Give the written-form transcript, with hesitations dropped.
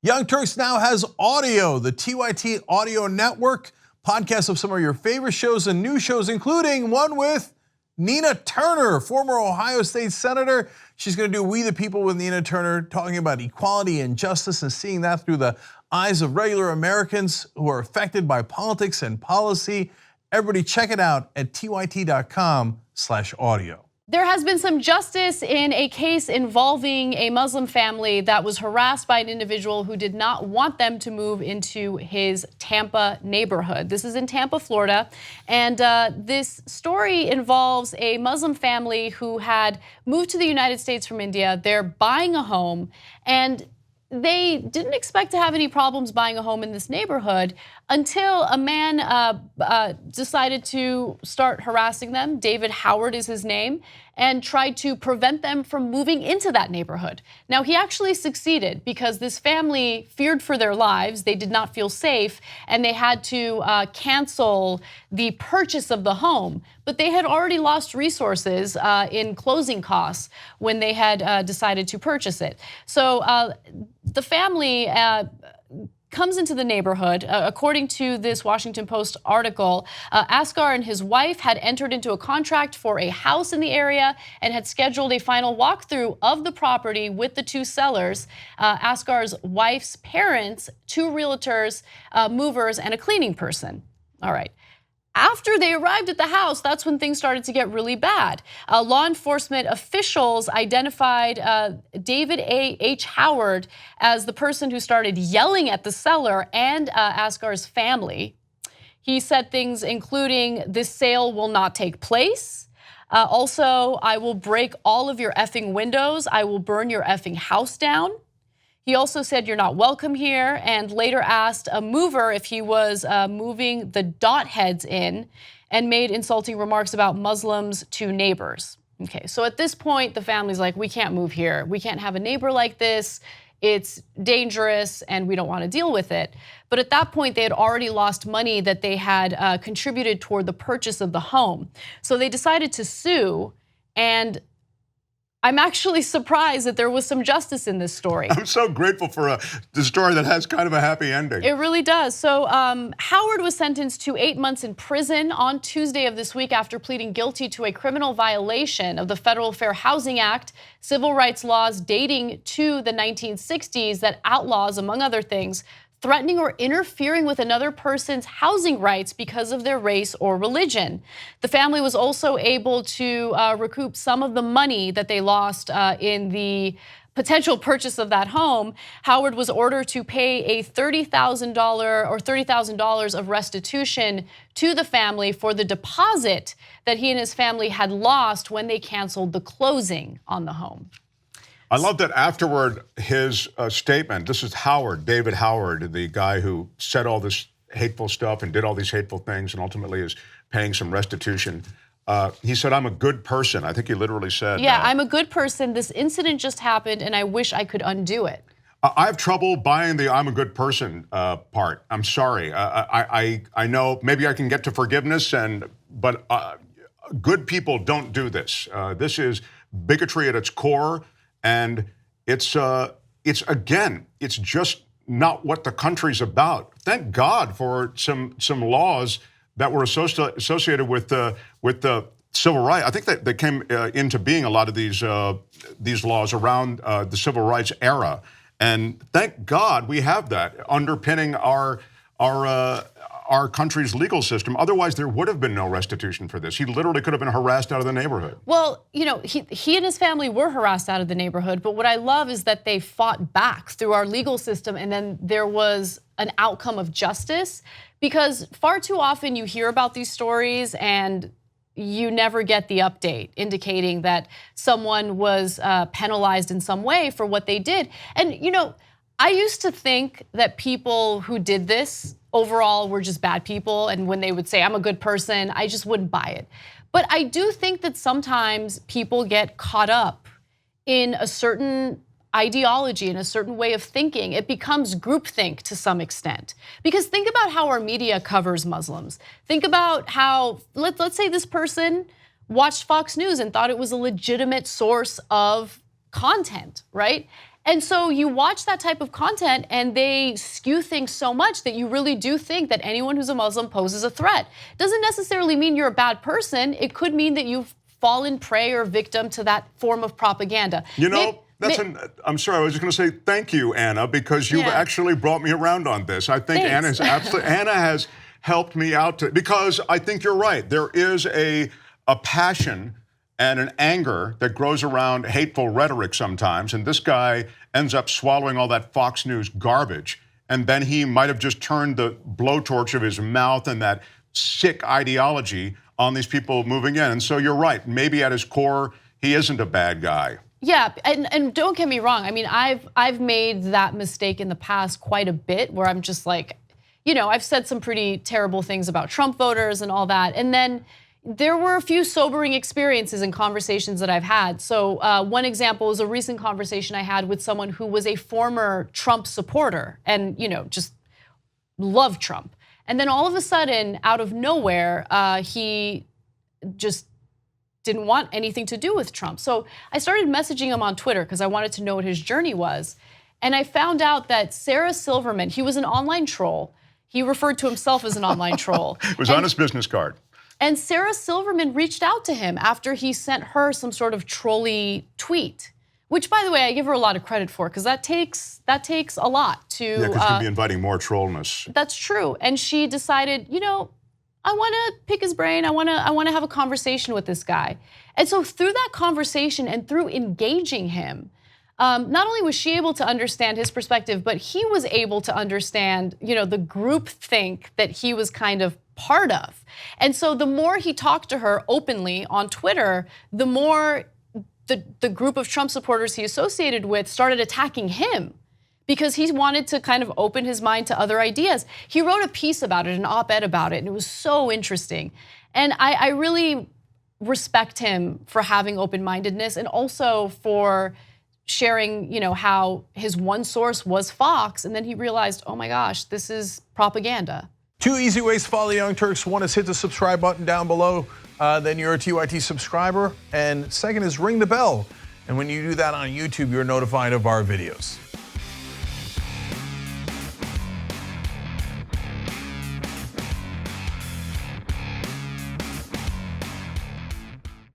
Young Turks now has audio, the TYT Audio Network, podcasts of some of your favorite shows and new shows, including one with Nina Turner, former Ohio State Senator. She's going to do We the People with Nina Turner, talking about equality and justice and seeing that through the eyes of regular Americans who are affected by politics and policy. Everybody check it out at tyt.com/audio. There has been some justice in a case involving a Muslim family that was harassed by an individual who did not want them to move into his Tampa neighborhood. This is in Tampa, Florida, and this story involves a Muslim family who had moved to the United States from India. They're buying a home, and they didn't expect to have any problems buying a home in this neighborhood until a man decided to start harassing them. David Howard is his name, and tried to prevent them from moving into that neighborhood. Now, he actually succeeded because this family feared for their lives. They did not feel safe, and they had to cancel the purchase of the home. But they had already lost resources in closing costs when they had decided to purchase it. So the family comes into the neighborhood. According to this Washington Post article, Asgar and his wife had entered into a contract for a house in the area and had scheduled a final walkthrough of the property with the two sellers, Asgar's wife's parents, two realtors, movers, and a cleaning person. All right. After they arrived at the house, that's when things started to get really bad. Law enforcement officials identified David H. Howard as the person who started yelling at the seller and Asgar's family. He said things including, "This sale will not take place." Also, "I will break all of your effing windows. I will burn your effing house down." He also said, "You're not welcome here," and later asked a mover if he was moving the dot heads in, and made insulting remarks about Muslims to neighbors. Okay, so at this point, the family's like, we can't move here. We can't have a neighbor like this. It's dangerous and we don't want to deal with it. But at that point, they had already lost money that they had contributed toward the purchase of the home. So they decided to sue, and I'm actually surprised that there was some justice in this story. I'm so grateful for the story that has kind of a happy ending. It really does. So Howard was sentenced to 8 months in prison on Tuesday of this week after pleading guilty to a criminal violation of the Federal Fair Housing Act, civil rights laws dating to the 1960s that outlaws, among other things, threatening or interfering with another person's housing rights because of their race or religion. The family was also able to recoup some of the money that they lost in the potential purchase of that home. Howard was ordered to pay a $30,000 of restitution to the family for the deposit that he and his family had lost when they canceled the closing on the home. I love that afterward, his statement, this is Howard, David Howard, the guy who said all this hateful stuff and did all these hateful things and ultimately is paying some restitution. He said, "I'm a good person." I think he literally said. Yeah, "I'm a good person. This incident just happened and I wish I could undo it." I have trouble buying the "I'm a good person" part. I'm sorry. I know maybe I can get to forgiveness, but good people don't do this. This is bigotry at its core. And it's just not what the country's about. Thank God for some laws that were associated with the civil rights. I think that they came into being, a lot of these laws around the civil rights era. And thank God we have that underpinning our country's legal system. Otherwise, there would have been no restitution for this. He literally could have been harassed out of the neighborhood. Well, you know, he and his family were harassed out of the neighborhood, but what I love is that they fought back through our legal system, and then there was an outcome of justice, because far too often you hear about these stories and you never get the update indicating that someone was penalized in some way for what they did. And you know, I used to think that people who did this overall were just bad people, and when they would say, "I'm a good person," I just wouldn't buy it. But I do think that sometimes people get caught up in a certain ideology and a certain way of thinking. It becomes groupthink to some extent. Because think about how our media covers Muslims. Think about how, let's say this person watched Fox News and thought it was a legitimate source of content, right? And so you watch that type of content and they skew things so much that you really do think that anyone who's a Muslim poses a threat. Doesn't necessarily mean you're a bad person. It could mean that you've fallen prey or victim to that form of propaganda. You know, I'm sorry, I was just going to say thank you, Anna, because you've actually brought me around on this. I think Anna has helped me out, because I think you're right. There is a passion and an anger that grows around hateful rhetoric sometimes, and this guy ends up swallowing all that Fox News garbage, and then he might have just turned the blowtorch of his mouth and that sick ideology on these people moving in. And so you're right, maybe at his core, he isn't a bad guy. Yeah, and don't get me wrong. I mean, I've made that mistake in the past quite a bit, where I'm just like, you know, I've said some pretty terrible things about Trump voters and all that. And then there were a few sobering experiences and conversations that I've had. So one example is a recent conversation I had with someone who was a former Trump supporter and, you know, just loved Trump. And then all of a sudden, out of nowhere, he just didn't want anything to do with Trump. So I started messaging him on Twitter because I wanted to know what his journey was. And I found out that Sarah Silverman, he was an online troll. He referred to himself as an online troll. It was on his business card. And Sarah Silverman reached out to him after he sent her some sort of trolly tweet, which, by the way, I give her a lot of credit for, because that takes a lot to. Yeah, because you'd be inviting more trollness. That's true. And she decided, you know, I want to pick his brain. I want to have a conversation with this guy. And so through that conversation and through engaging him, not only was she able to understand his perspective, but he was able to understand, you know, the groupthink that he was kind of part of. And so the more he talked to her openly on Twitter, the more the group of Trump supporters he associated with started attacking him, because he wanted to kind of open his mind to other ideas. He wrote a piece about it, an op-ed about it, and it was so interesting. And I really respect him for having open-mindedness, and also for sharing, you know, how his one source was Fox, and then he realized, oh my gosh, this is propaganda. 2 easy ways to follow the Young Turks. One is hit the subscribe button down below, then you're a TYT subscriber. And second is ring the bell. And when you do that on YouTube, you're notified of our videos.